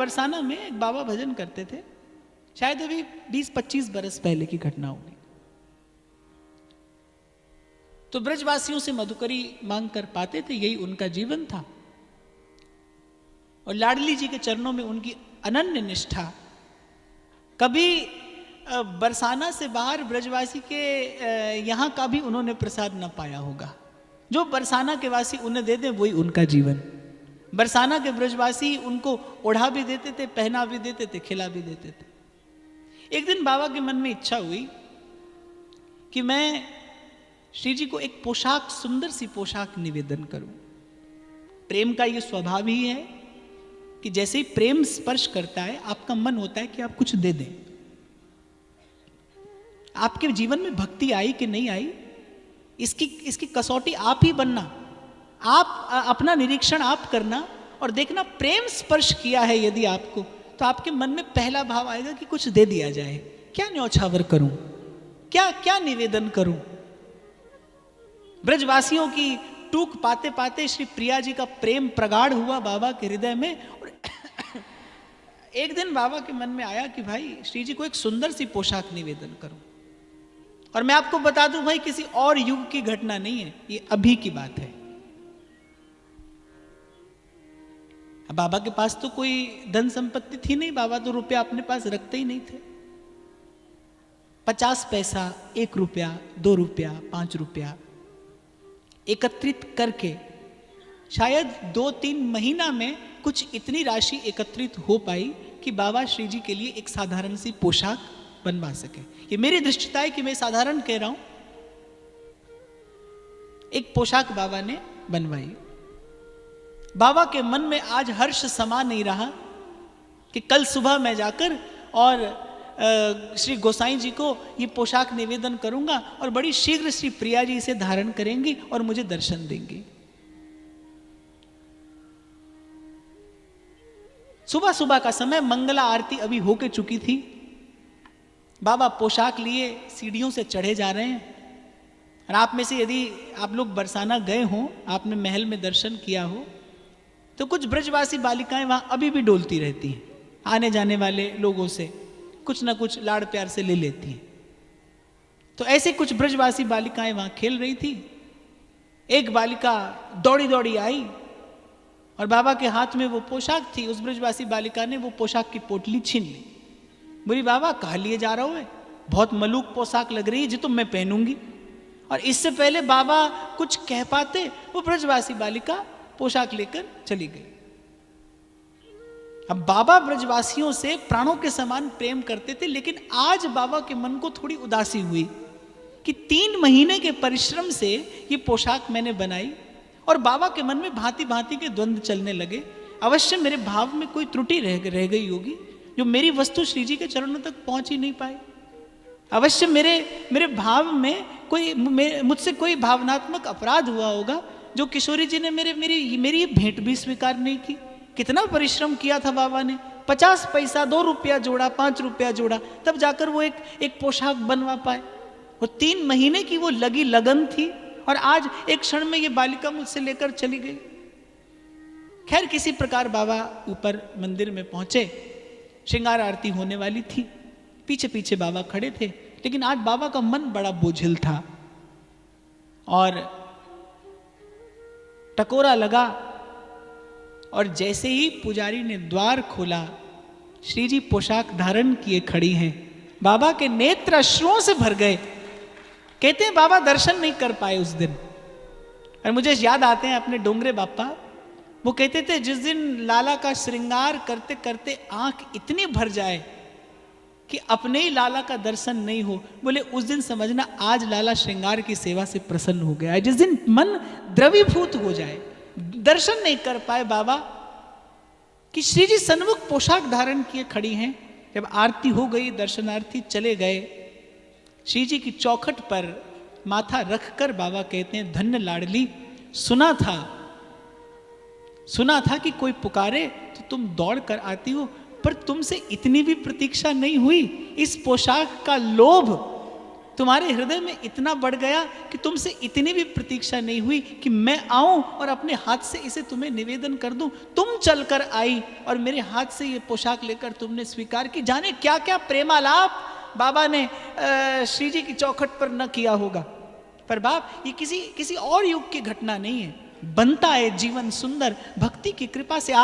बरसाना में एक बाबा भजन करते थे, शायद अभी 20-25 बरस पहले की घटना होगी। तो ब्रजवासियों से मधुकरी मांग कर पाते थे, यही उनका जीवन था। और लाडली जी के चरणों में उनकी अनन्य निष्ठा। कभी बरसाना से बाहर ब्रजवासी के यहाँ का भी उन्होंने प्रसाद न पाया होगा। जो बरसाना के वासी उन्हें दे दे वही उनका जीवन। बरसाना के ब्रजवासी उनको ओढ़ा भी देते थे, पहना भी देते थे, खिला भी देते थे। एक दिन बाबा के मन में इच्छा हुई कि मैं श्री जी को एक पोशाक, सुंदर सी पोशाक निवेदन करूं। प्रेम का ये स्वभाव ही है कि जैसे ही प्रेम स्पर्श करता है आपका मन होता है कि आप कुछ दे दें। आपके जीवन में भक्ति आई कि नहीं आई, इसकी कसौटी आप ही बनना। आप अपना निरीक्षण आप करना और देखना, प्रेम स्पर्श किया है यदि आपको, तो आपके मन में पहला भाव आएगा कि कुछ दे दिया जाए। क्या न्यौछावर करूं, क्या क्या निवेदन करूं। ब्रजवासियों की टूक पाते पाते श्री प्रिया जी का प्रेम प्रगाढ़ हुआ बाबा के हृदय में। और एक दिन बाबा के मन में आया कि भाई श्री जी को एक सुंदर सी पोशाक निवेदन करूं। और मैं आपको बता दूं भाई, किसी और युग की घटना नहीं है, ये अभी की बात है। बाबा के पास तो कोई धन संपत्ति थी नहीं, बाबा तो रुपया अपने पास रखते ही नहीं थे। 50 पैसा, 1 रुपया, 2 रुपया, 5 रुपया एकत्रित करके शायद 2-3 महीना में कुछ इतनी राशि एकत्रित हो पाई कि बाबा श्री जी के लिए एक साधारण सी पोशाक बनवा सके। ये मेरी दृष्टता है कि मैं साधारण कह रहा हूं। एक पोशाक बाबा ने बनवाई। बाबा के मन में आज हर्ष समा नहीं रहा कि कल सुबह मैं जाकर और श्री गोसाई जी को ये पोशाक निवेदन करूंगा और बड़ी शीघ्र श्री प्रिया जी इसे धारण करेंगी और मुझे दर्शन देंगी। सुबह सुबह का समय, मंगला आरती अभी होके चुकी थी। बाबा पोशाक लिए सीढ़ियों से चढ़े जा रहे हैं। और आप में से यदि आप लोग बरसाना गए हों, आपने महल में दर्शन किया हो, तो कुछ ब्रजवासी बालिकाएं वहां अभी भी डोलती रहती हैं। आने जाने वाले लोगों से कुछ ना कुछ लाड़ प्यार से ले लेती हैं। तो ऐसे कुछ ब्रजवासी बालिकाएं वहां खेल रही थी। एक बालिका दौड़ी दौड़ी आई और बाबा के हाथ में वो पोशाक थी। उस ब्रजवासी बालिका ने वो पोशाक की पोटली छीन ली। बोली, बाबा कहाँ लिए जा रहे हो? बहुत मलूक पोशाक लग रही है जी, तो मैं पहनूंगी। और इससे पहले बाबा कुछ कह पाते, वो ब्रजवासी बालिका पोशाक लेकर चली गई। अब बाबा ब्रजवासियों से प्राणों के समान प्रेम करते थे, लेकिन आज बाबा के मन को थोड़ी उदासी हुई कि 3 महीने के परिश्रम से ये पोशाक मैंने बनाई और बाबा के मन में भांति भांति के द्वंद्व चलने लगे। अवश्य मेरे भाव में कोई त्रुटि रह गई होगी, जो मेरी वस्तु श्री जी के चरणों तक पहुंच ही नहीं पाई। अवश्य मेरे भाव में मुझसे कोई भावनात्मक अपराध हुआ होगा, जो किशोरी जी ने मेरी भेंट भी स्वीकार नहीं की। कितना परिश्रम किया था बाबा ने, 50 पैसा, 2 रुपया जोड़ा, 5 रुपया जोड़ा, तब जाकर वो एक पोशाक बनवा पाए। वो 3 महीने की वो लगी लगन थी और आज एक क्षण में ये बालिका मुझसे लेकर चली गई। खैर, किसी प्रकार बाबा ऊपर मंदिर में पहुंचे। श्रृंगार आरती होने वाली थी, पीछे पीछे बाबा खड़े थे। लेकिन आज बाबा का मन बड़ा बोझिल था और टकोरा लगा। और जैसे ही पुजारी ने द्वार खोला, श्री जी पोशाक धारण किए खड़ी हैं। बाबा के नेत्र अश्रुओं से भर गए। कहते हैं बाबा दर्शन नहीं कर पाए उस दिन। और मुझे याद आते हैं अपने डोंगरे बापा, वो कहते थे जिस दिन लाला का श्रृंगार करते करते आंख इतनी भर जाए कि अपने ही लाला का दर्शन नहीं हो, बोले उस दिन समझना आज लाला श्रृंगार की सेवा से प्रसन्न हो गया है। जिस दिन मन द्रवीभूत हो जाए, दर्शन नहीं कर पाए बाबा कि श्री जी सन्मुख पोशाक धारण किए खड़ी हैं। जब आरती हो गई, दर्शनार्थी चले गए। श्री जी की चौखट पर माथा रखकर बाबा कहते हैं, धन्य लाडली, सुना था कि कोई पुकारे तो तुम दौड़ कर आती हो, पर तुमसे इतनी भी प्रतीक्षा नहीं हुई। इस पोशाक का लोभ तुम्हारे हृदय में इतना बढ़ गया कि तुमसे इतनी भी प्रतीक्षा नहीं हुई कि मैं आऊं और अपने हाथ से इसे तुम्हें निवेदन कर दूं। तुम चलकर आई और मेरे हाथ से ये पोशाक लेकर तुमने स्वीकार की। जाने क्या क्या प्रेमालाप बाबा ने श्री जी की चौखट पर न किया होगा। पर बाप, ये किसी और युग की घटना नहीं है। बनता है जीवन सुंदर भक्ति की कृपा से।